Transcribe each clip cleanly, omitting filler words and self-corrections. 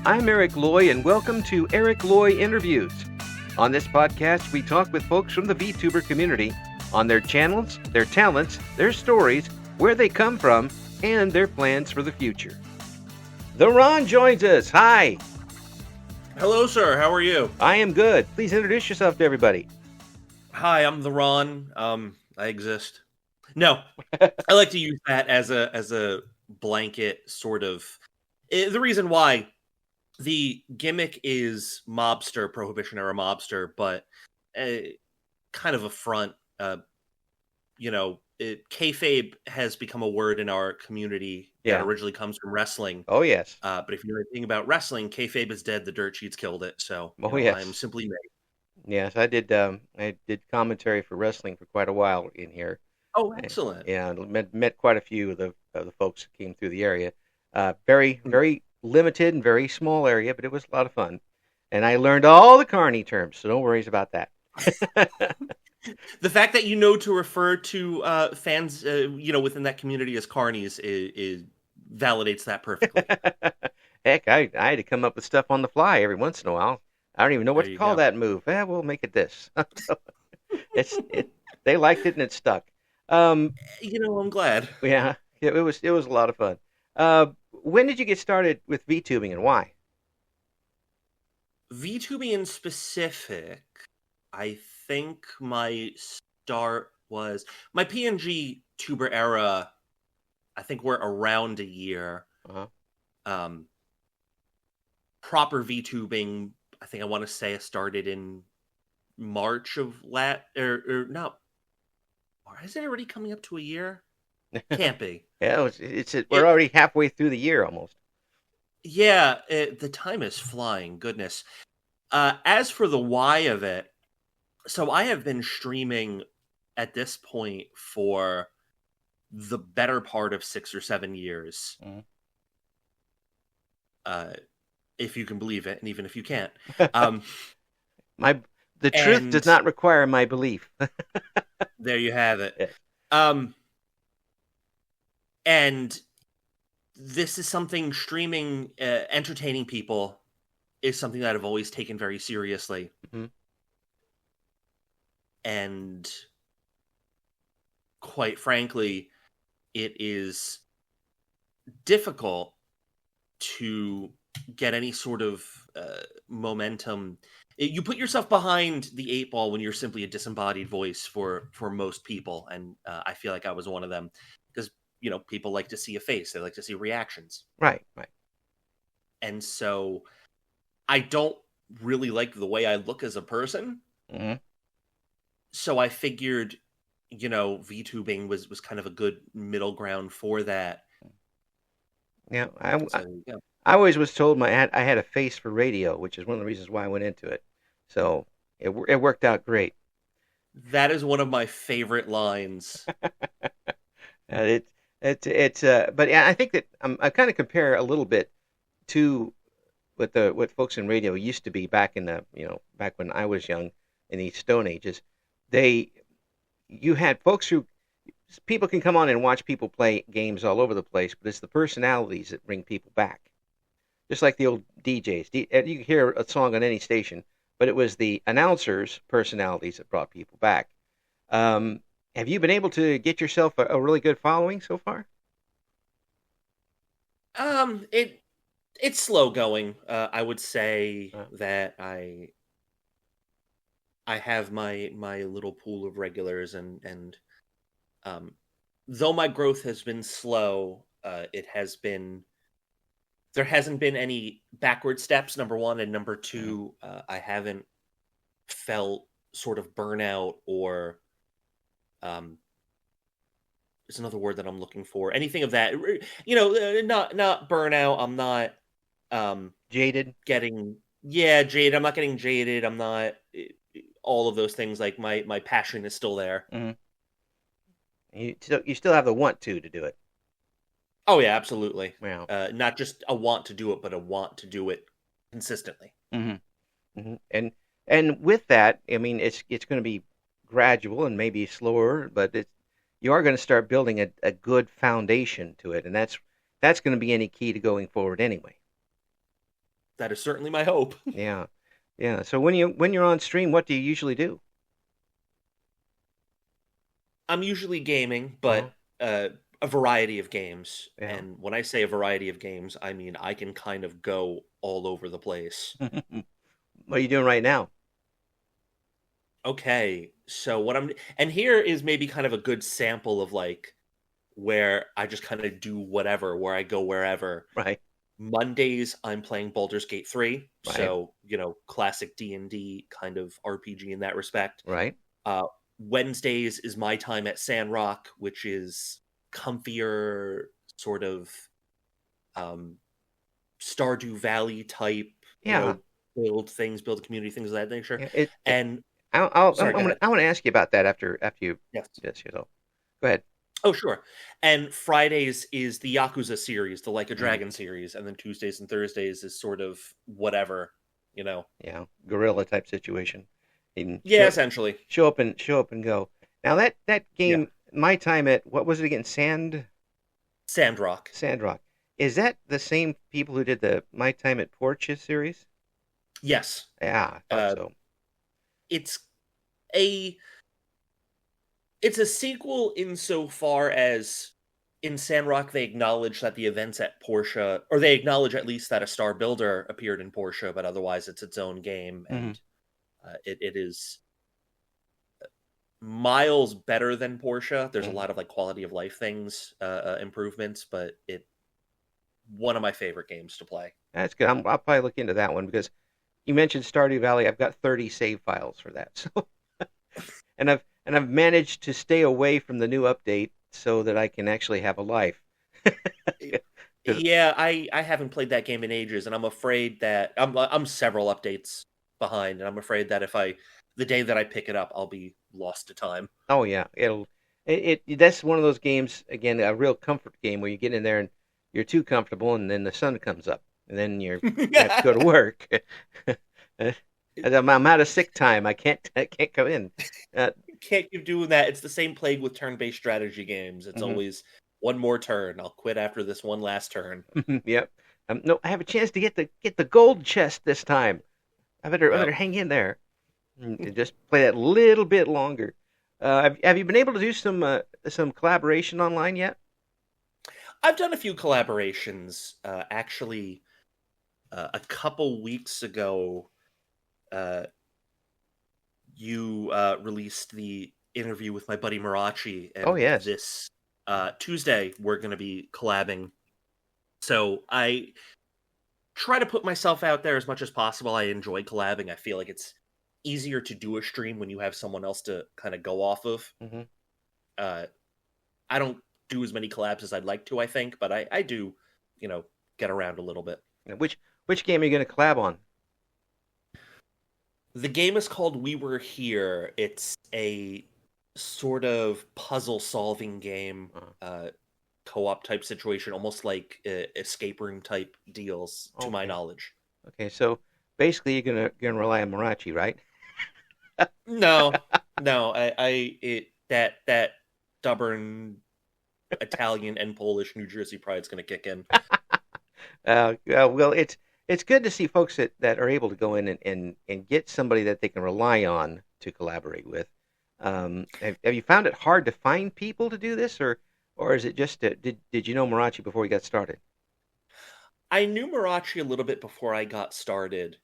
I'm Eric Loy, and welcome to Eric Loy Interviews. On this podcast, we talk with folks from the VTuber community on their channels, their talents, their stories, where they come from, and their plans for the future. The Ron joins us. Hi. Hello, sir. How are you? I am good. Please introduce yourself to everybody. Hi, I'm the Ron. I exist. No, I like to use that as a blanket sort of. The reason why the gimmick is mobster, Prohibition era mobster, but kind of a front. Kayfabe has become a word in our community that originally comes from wrestling. Oh, yes. But if you know anything about wrestling, kayfabe is dead. The dirt sheets killed it. So yes. I'm simply me. Yes, I did commentary for wrestling for quite a while in here. Oh, excellent. And met quite a few of the folks who came through the area. Very limited and very small area, but it was a lot of fun. And I learned all the Carney terms, so don't worry about that. The fact that you know to refer to fans, within that community as carnies is validates that perfectly. Heck, I had to come up with stuff on the fly every once in a while. I don't even know what to call that move. We'll make it this. They liked it and it stuck. I'm glad. Yeah, it was a lot of fun. When did you get started with VTubing and why? VTubing in specific, I think my start was my PNG tuber era. I think we're around a year. Uh-huh. Proper VTubing, I think I want to say I started in March of or no. Or is it already coming up to a year? Can't be. Yeah, we're already halfway through the year almost. Yeah, the time is flying. Goodness. As for the why of it, so I have been streaming at this point for the better part of 6 or 7 years. Mm-hmm. If you can believe it, and even if you can't. The truth does not require my belief. There you have it. Yeah. And this is something streaming, entertaining people is something that I've always taken very seriously. Mm-hmm. And quite frankly, it is difficult to get any sort of momentum. You put yourself behind the 8 ball when you're simply a disembodied voice for most people, and I feel like I was one of them because people like to see a face, they like to see reactions, right. And so I don't really like the way I look as a person. Mm-hmm. So I figured VTubing was kind of a good middle ground for that. Yeah, I always was told I had a face for radio, which is one of the reasons why I went into it. So it worked out great. That is one of my favorite lines. But I think that I kind of compare a little bit to what folks in radio used to be back in back when I was young in the Stone Ages. You had folks people can come on and watch people play games all over the place, but it's the personalities that bring people back. Just like the old DJs. You could hear a song on any station, but it was the announcers' personalities that brought people back. Have you been able to get yourself a really good following so far? It's slow going. I would say that I have my little pool of regulars, and though my growth has been slow, there hasn't been any backward steps, number one, and number two, I haven't felt sort of burnout or it's another word that I'm looking for. Anything of that, not burnout. I'm not jaded. Jaded. I'm not getting jaded. I'm not all of those things. Like my passion is still there. Mm-hmm. You still have the want to do it. Oh yeah, absolutely. Wow. Not just a want to do it, but a want to do it consistently. Mm-hmm. Mm-hmm. And with that, I mean, it's going to be gradual and maybe slower, but you are going to start building a good foundation to it, and that's going to be any key to going forward anyway. That is certainly my hope. Yeah, yeah. So when you're on stream, what do you usually do? I'm usually gaming, Uh-huh. but a variety of games. Yeah. And when I say a variety of games, I mean I can kind of go all over the place. What are you doing right now? Okay, so what I'm and here is maybe kind of a good sample of like where I just kind of do whatever, where I go wherever. Right, Mondays I'm playing Baldur's Gate 3, right, so, classic D&D kind of RPG in that respect. right. Uh Wednesdays is my time at Sandrock, which is comfier sort of um Stardew Valley type, Yeah, build things, build a community, things of that nature. yeah. And I'm sorry, go ahead. I want to ask you about that after you Yes. this. Go ahead. Oh, sure. And Fridays is the Yakuza series, the Like a Mhm. Dragon series, and then Tuesdays and Thursdays is sort of whatever, you know. Yeah, gorilla type situation. And Yeah, essentially. show up and go. Now that Yeah. game, my time at what was it again? Sandrock. Sandrock. Is that the same people who did the My Time at Portia series? Yes. Yeah, I thought Uh so. it's a it's a sequel insofar as in Sandrock they acknowledge that the events at Portia, or they acknowledge at least that a Star Builder appeared in Portia, but otherwise it's its own game, Hmm. and it is miles better than Portia. There's a Hmm. lot of like quality of life things, improvements, but it one of my favorite games to play. That's good. I'll probably look into that one because you mentioned Stardew Valley. I've got 30 save files for that. So, and I've managed to stay away from the new update so that I can actually have a life. Because Yeah, I haven't played that game in ages, and I'm afraid that I'm several updates behind, and I'm afraid that if I the day that I pick it up, I'll be lost to time. oh yeah, that's one of those games again, a real comfort game where you get in there and you're too comfortable, and then the sun comes up, and then you have to go to work. I'm out of sick time. I can't come in. Uh, Can't keep doing that. It's the same plague with turn-based strategy games. It's mhm. always one more turn. I'll quit after this one last turn. Yep. No, I have a chance to get the gold chest this time. I better Yep. hang in there and just play that little bit longer. Have you been able to do some collaboration online yet? I've done a few collaborations. Actually, a couple weeks ago, uh, you released the interview with my buddy Marachi, Oh and yes. this Tuesday we're going to be collabing. So I try to put myself out there as much as possible. I enjoy collabing. I feel like it's easier to do a stream when you have someone else to kind of go off of. Hmm. Uh, I don't do as many collabs as I'd like to, I think, but I do, you know, get around a little bit. Which game are you going to collab on? The game is called We Were Here. It's a sort of puzzle solving game, Uh, co-op type situation, almost like escape room type deals, to my okay. knowledge. Okay. So basically, you're gonna rely on Marachi, right? No, no, it that stubborn Italian and Polish New Jersey pride's going to kick in. Well, it's good to see folks that are able to go in and get somebody that they can rely on to collaborate with. Have you found it hard to find people to do this, or is it just did you know Marachi before you got started? I knew Marachi a little bit before I got started.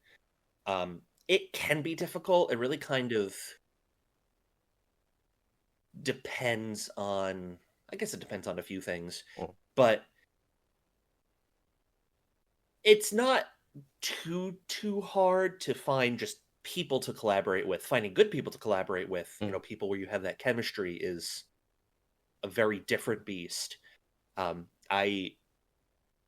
It can be difficult. It really kind of depends on, I guess it depends on a few things, Oh, but it's not too hard to find just people to collaborate with. Finding good people to collaborate with, mm, people where you have that chemistry is a very different beast. I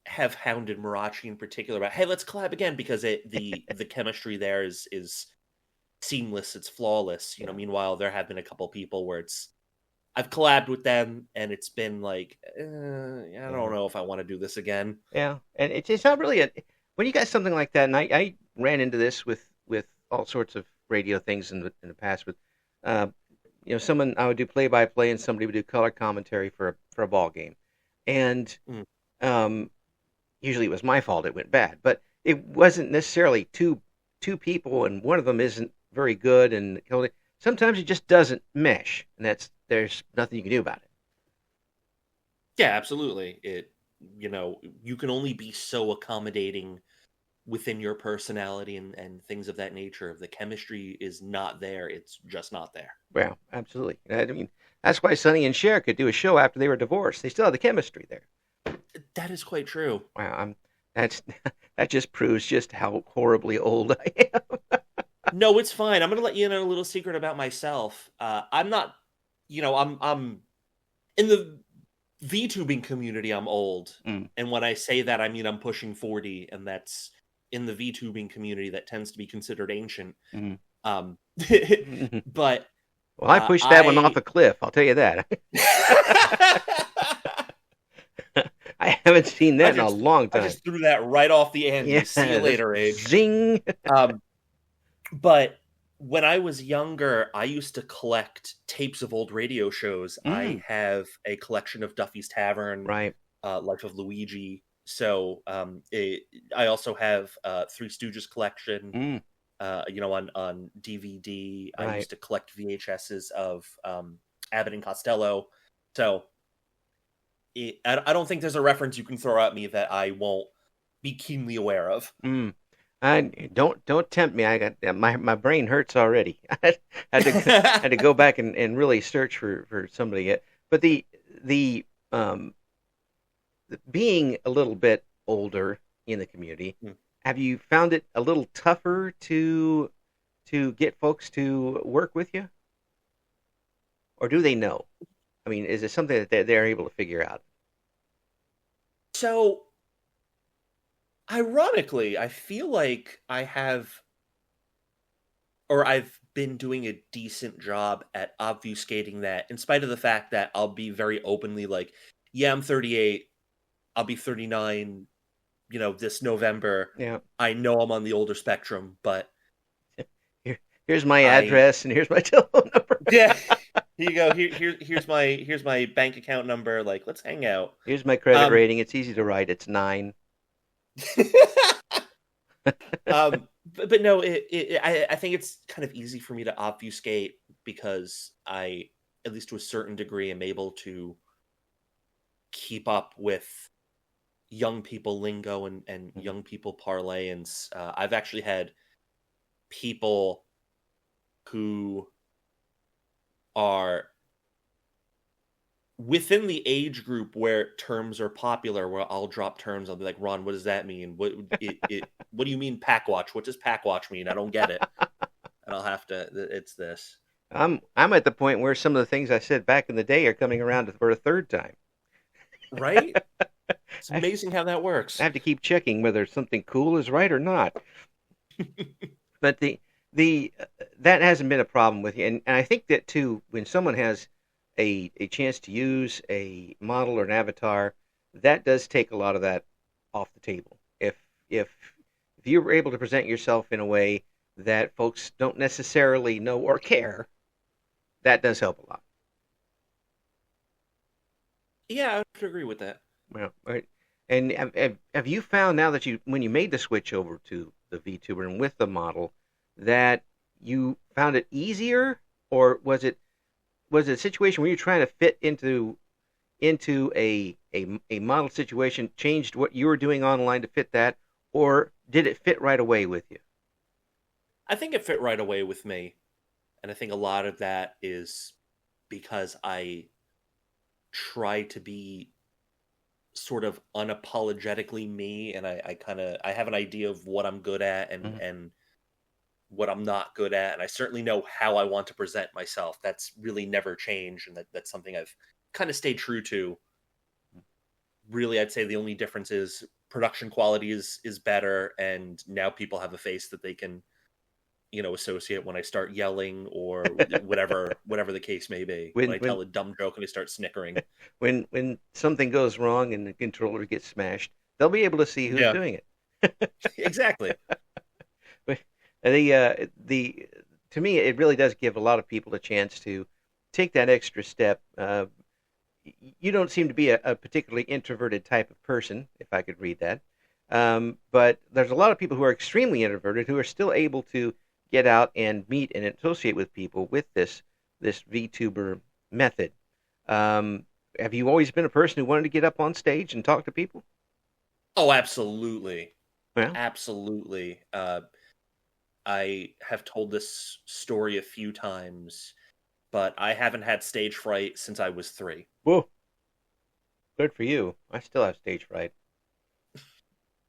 have hounded Marachi in particular about, hey, let's collab again, because the chemistry there is seamless, it's flawless. yeah, Meanwhile, there have been a couple people where I've collabed with them and it's been like, I yeah, don't know if I want to do this again. yeah. And it's not really when you got something like that. And I ran into this with all sorts of radio things in the past with uh, someone I would do play by play and somebody would do color commentary for a ball game, and Mm. um, usually it was my fault it went bad. But it wasn't necessarily two people and one of them isn't very good, and sometimes it just doesn't mesh, and there's nothing you can do about it. Yeah, absolutely. You can only be so accommodating within your personality and things of that nature. If the chemistry is not there, it's just not there. Well, absolutely. I mean, that's why Sonny and Cher could do a show after they were divorced. They still had the chemistry there. That is quite true. Wow, that's that just proves just how horribly old I am. No, it's fine. I'm gonna let you know a little secret about myself. I'm not, I'm in the VTubing community. I'm old, Mm. and when I say that, I mean I'm pushing 40, and that's in the VTubing community that tends to be considered ancient. Mm. Um, but Well, I pushed that one off I a cliff. I'll tell you that. I haven't seen that in a long I time. just threw that right off the Yeah, Andes. See you later, age. zing. Um, but when I was younger, I used to collect tapes of old radio shows. I Mm. have a collection of Duffy's Tavern, Right. Life of Luigi. So I also have Three Stooges collection. Mm. On DVD. I Right. used to collect VHSs of Abbott and Costello. So I don't think there's a reference you can throw at me that I won't be keenly aware of. Mm. I don't tempt me. I got my brain hurts already. I had to go back and really search for somebody. But the um being a little bit older in the community, Hmm. have you found it a little tougher to get folks to work with you, or do they know? I mean, is it something that they're able to figure out? So, ironically, I feel like I've been doing a decent job at obfuscating that, in spite of the fact that I'll be very openly like, yeah, I'm 38, I'll be 39, this November. Yeah. I know I'm on the older spectrum, but Here's my I, address and here's my telephone number. yeah, here you go. Here's my bank account number. Like, let's hang out. Here's my credit Um, rating. It's easy to write. It's 9. but no, I think it's kind of easy for me to obfuscate because I, at least to a certain degree, am able to keep up with young people lingo and young people parlance. I've actually had people who are within the age group where terms are popular, where I'll drop terms. I'll be like, Ron, what does that mean? What do you mean pack watch? What does pack watch mean? I don't get it. And I'll have to, it's this. I'm at the point where some of the things I said back in the day are coming around for a third time. Right? It's I amazing how that works. have to keep checking whether something cool is right or not. But the that hasn't been a problem with you, and I think that too, when someone has a chance to use a model or an avatar, that does take a lot of that off the table. If if you're able to present yourself in a way that folks don't necessarily know or care, that does help a lot. Yeah, I would agree with that. Well, right. And have you found now that when you made the switch over to the VTuber and with the model, that you found it easier, or was it a situation where you're trying to fit into a model situation, changed what you were doing online to fit that, or did it fit right away with you? I think it fit right away with me. And I think a lot of that is because I try to be sort of unapologetically me, and I have an idea of what I'm good at and Mhm. and what I'm not good at, and I certainly know how I want to present myself. That's really never changed, and that's something I've kind of stayed true to. Really, I'd say the only difference is production quality is better, and now people have a face that they can, associate when I start yelling or whatever the case may be. When When I when tell a dumb joke and I start snickering. when something goes wrong and the controller gets smashed, they'll be able to see who's Yeah, doing it. exactly. But the to me, it really does give a lot of people a chance to take that extra step. You don't seem to be a particularly introverted type of person, if I could read that. But there's a lot of people who are extremely introverted who are still able to get out and meet and associate with people with this VTuber method. Um, have you always been a person who wanted to get up on stage and talk to people? Oh, absolutely. Well, Absolutely. I have told this story a few times, but I haven't had stage fright since I was 3. whoa, good for you. I still have stage fright.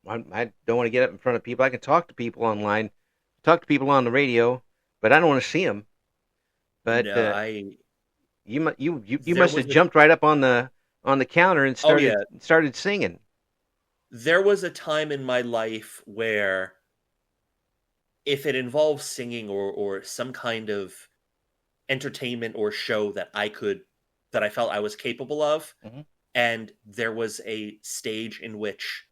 I don't want to get up in front of people. I can talk to people online, talk to people on the radio, but I don't want to see them. But No, you there must was have jumped right up on the counter and oh yeah, started singing. there was a time in my life where if it involves singing or some kind of entertainment or show that I felt I was capable of, Hmm. and there was a stage in which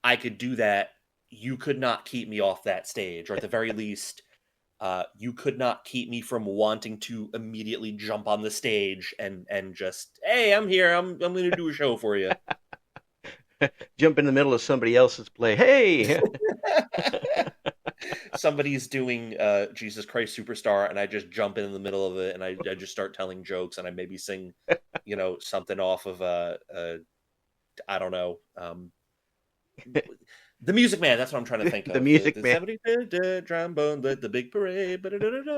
I could do that, you could not keep me off that stage, or at the very least, you could not keep me from wanting to immediately jump on the stage and just, hey, I'm here, I'm going to do a show for you. Jump in the middle of somebody else's play. Hey, Somebody's doing Jesus Christ Superstar, and I just jump in the middle of it, and I just start telling jokes, and I maybe sing, something off of I don't know, the Music Man. That's what I'm trying to think the of. Music The Man. 70 trombone, the big parade.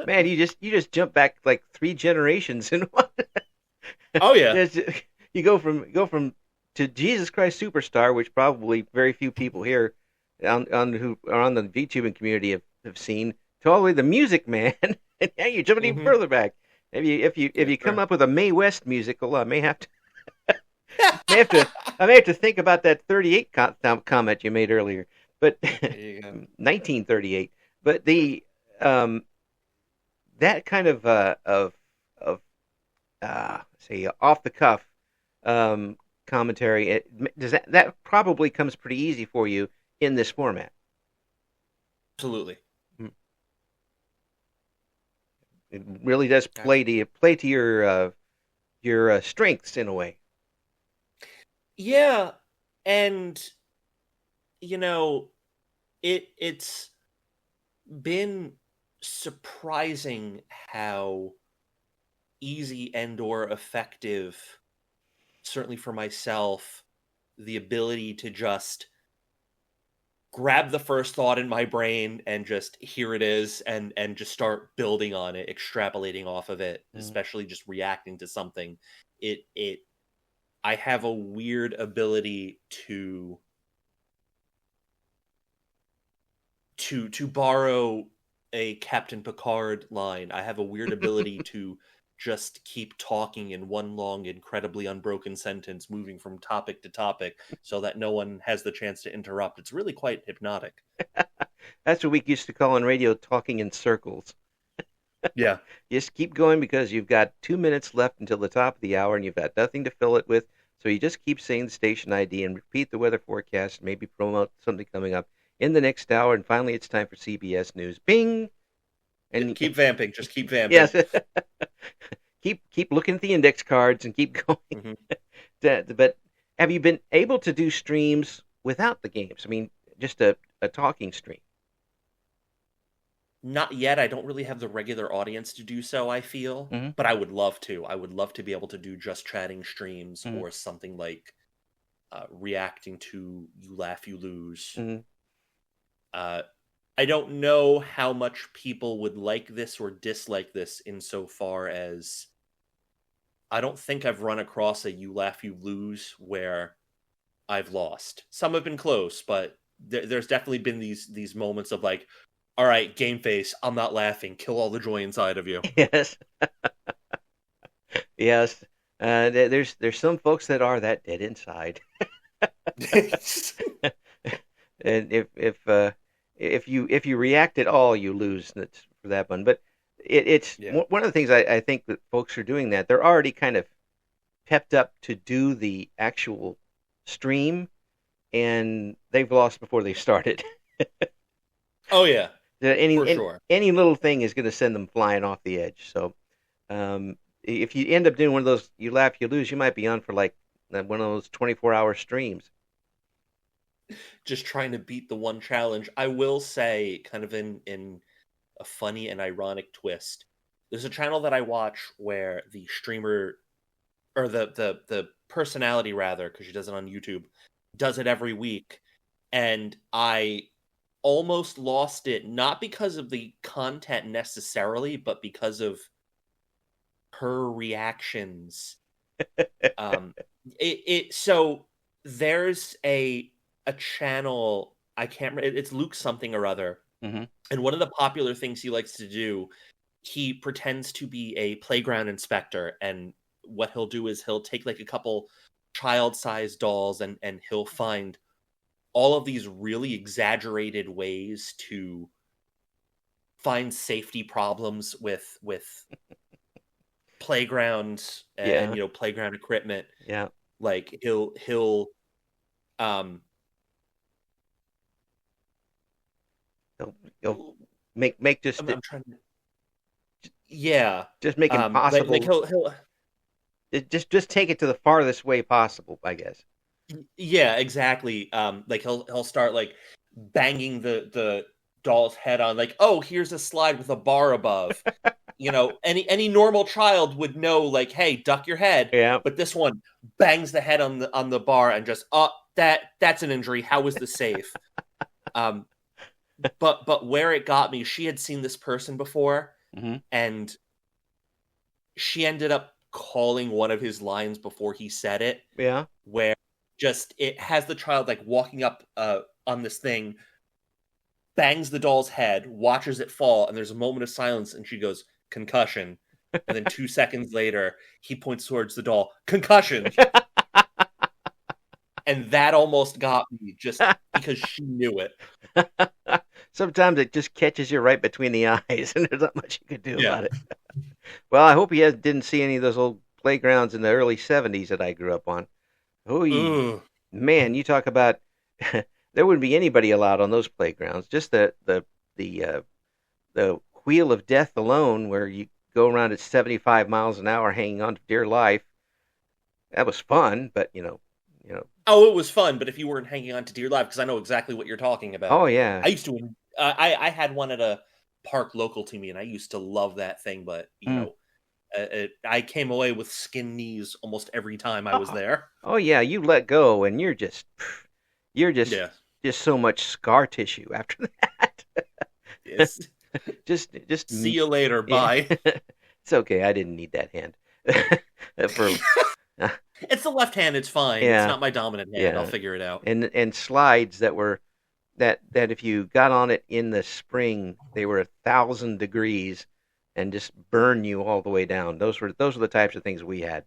Man, you just jump back like 3 generations in one. Oh yeah. Just, you go from to Jesus Christ Superstar, which probably very few people here on who are on the VTubing community have seen, to all the way the Music Man, and now you're jumping even Hmm. further back. If you Yes, come sir. up with a Mae West musical, I may have to may have to I may have to think about that 38 comment you made earlier, but There you go. 1938. But the that kind of say off the cuff commentary, does that probably comes pretty easy for you in this format. Absolutely. Mm. It really does play to your strengths in a way. Yeah, and you know, it's been surprising how easy and or effective, certainly for myself, the ability to just grab the first thought in my brain and just here it is and just start building on it, extrapolating off of it, Mm. especially just reacting to something. It I have a weird ability to borrow a Captain Picard line. I have a weird ability to just keep talking in one long, incredibly unbroken sentence, moving from topic to topic, so that no one has the chance to interrupt. It's really quite hypnotic. That's what we used to call on radio talking in circles. Yeah. Just keep going because you've got 2 minutes left until the top of the hour and you've got nothing to fill it with. So you just keep saying the station ID and repeat the weather forecast, maybe promote something coming up in the next hour. And finally, it's time for CBS News. Bing! And Keep vamping. Just keep vamping. yes, keep looking at the index cards and keep going. Hmm. But have you been able to do streams without the games? I mean, just a talking stream. Not yet. I don't really have the regular audience to do so, I feel. Mm-hmm. But I would love to. I would love to be able to do just chatting streams Mm-hmm. or something like reacting to You Laugh, You Lose. Mm-hmm. Uh, I don't know how much people would like this or dislike this insofar as I don't think I've run across a You Laugh, You Lose where I've lost. Some have been close, but there's definitely been these moments of like, all right, game face, I'm not laughing. Kill all the joy inside of you. Yes, yes. There's some folks that are that dead inside, and if you react at all, you lose. That's for that one. But it's Yeah. one of the things I think that folks are doing that they're already kind of pepped up to do the actual stream, and they've lost before they started. Oh yeah, any, for any sure. any little thing is going to send them flying off the edge. So if you end up doing one of those, you laugh, you lose, you might be on for like one of those 24-hour streams. just trying to beat the one challenge. I will say, kind of in a funny and ironic twist, there's a channel that I watch where the streamer, or the personality rather, because she does it on YouTube, does it every week, and I almost lost it, not because of the content necessarily, but because of her reactions. Um, so there's a channel, I can't remember, it's Luke something or other, Hmm. and one of the popular things he likes to do, he pretends to be a playground inspector, and what he'll do is he'll take like a couple child-sized dolls, and he'll find all of these really exaggerated ways to find safety problems with playgrounds and Yeah, playground equipment. yeah. Like he'll um You'll make I'm trying to, yeah, just make like impossible. he'll Just take it to the farthest way possible, I guess. yeah, exactly. Like he'll start like banging the doll's head on, like, oh, here's a slide with a bar above. Any normal child would know, like, hey, duck your head. Yeah. But this one bangs the head on the bar and just, that's an injury. How is this safe? Um, but where it got me, she had seen this person before, Hmm. and she ended up calling one of his lines before he said it, Yeah. where just it has the child like walking up on this thing, bangs the doll's head, watches it fall, and there's a moment of silence, and she goes, concussion. And then 2 seconds later, he points towards the doll, concussion. And that almost got me, just because she knew it. Sometimes it just catches you right between the eyes, and there's not much you can do Yeah. about it. Well, I hope didn't see any of those old playgrounds in the early '70s that I grew up on. Oh, Ugh. man, you talk about there wouldn't be anybody allowed on those playgrounds. Just the wheel of death alone, where you go around at 75 miles an hour, hanging on to dear life. That was fun, but Oh, it was fun, but if you weren't hanging on to dear life, because I know exactly what you're talking oh about. yeah. I used to, I had one at a park local to me, and I used to love that thing, but, Mm. I came away with skin knees almost every time I was Oh, there. oh yeah, you let go, and you're Yeah. just so much scar tissue after that. Yes. just See you later. yeah. Bye. It's okay. I didn't need that hand. For It's the left hand. It's fine. It's yeah, not my dominant hand. I'll yeah, figure it out. and slides that were that if you got on it in the spring, they were 1,000 degrees and just burn you all the way down. Those were the types of things we had.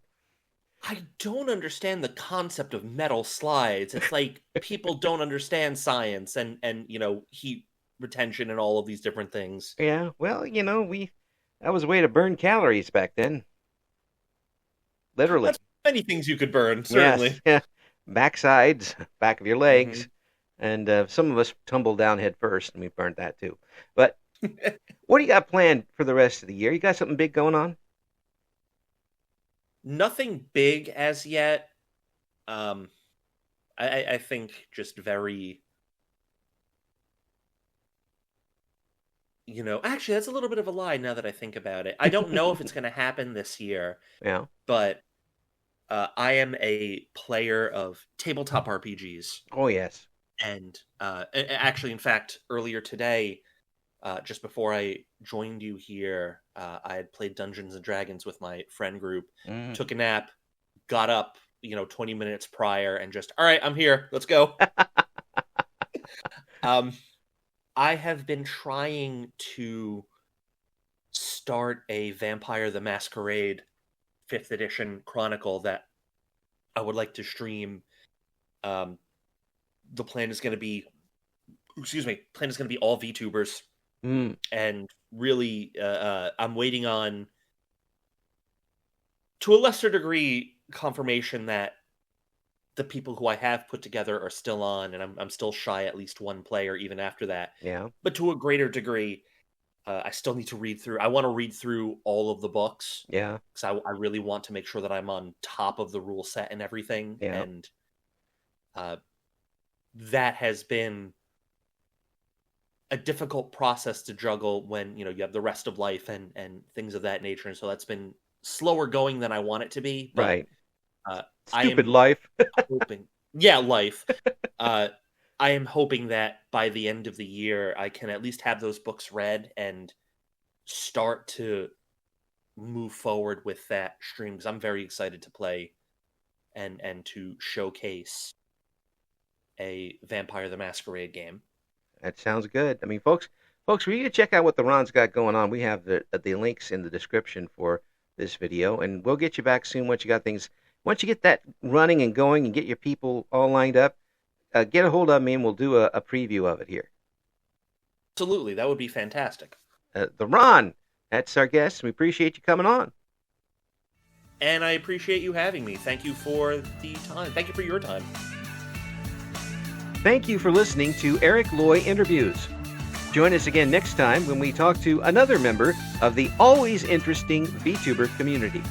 I don't understand the concept of metal slides. It's like people don't understand science and heat retention and all of these different things. Yeah, well, we that was a way to burn calories back then, literally. That's many things you could burn, Yes, certainly. yeah, backsides, back of your legs, Hmm. and some of us tumbled down head first, and we burned that too. But what do you got planned for the rest of the year? You got something big going on? Nothing big as yet. Um, I think just very, actually, that's a little bit of a lie now that I think about it. I don't know if it's going to happen this year, Yeah. but I am a player of tabletop RPGs. Oh yes. And actually, in fact, earlier today, just before I joined you here, I had played Dungeons and Dragons with my friend group, Mm. took a nap, got up, 20 minutes prior, and just, all right, I'm here. Let's go. Um, I have been trying to start a Vampire the Masquerade 5th edition chronicle that I would like to stream. Um, the plan is going to be, all VTubers, Mm. and really, I'm waiting on, to a lesser degree, confirmation that the people who I have put together are still on, and I'm still shy at least one player even after that. Yeah. But to a greater degree, I still need to read through. I want to read through all of the books, Yeah. because I really want to make sure that I'm on top of the rule set and everything. Yeah. And uh, that has been a difficult process to juggle when, you have the rest of life and things of that nature. And so that's been slower going than I want it to be, but Right. uh, I Stupid am life. hoping, yeah, life. Uh, I am hoping that by the end of the year, I can at least have those books read and start to move forward with that stream, because I'm very excited to play and to showcase a Vampire the Masquerade game. That sounds good. I mean, folks, we need to check out what the Ron's got going on. We have the links in the description for this video, and we'll get you back soon once you got things. Once you get that running and going and get your people all lined up, get a hold of me and we'll do a preview of it here. Absolutely, that would be fantastic. The Ron, that's our guest. We appreciate you coming on. And I appreciate you having me. Thank you for the time. Thank you for your time. Thank you for listening to Eric Loy Interviews. Join us again next time when we talk to another member of the always interesting VTuber community.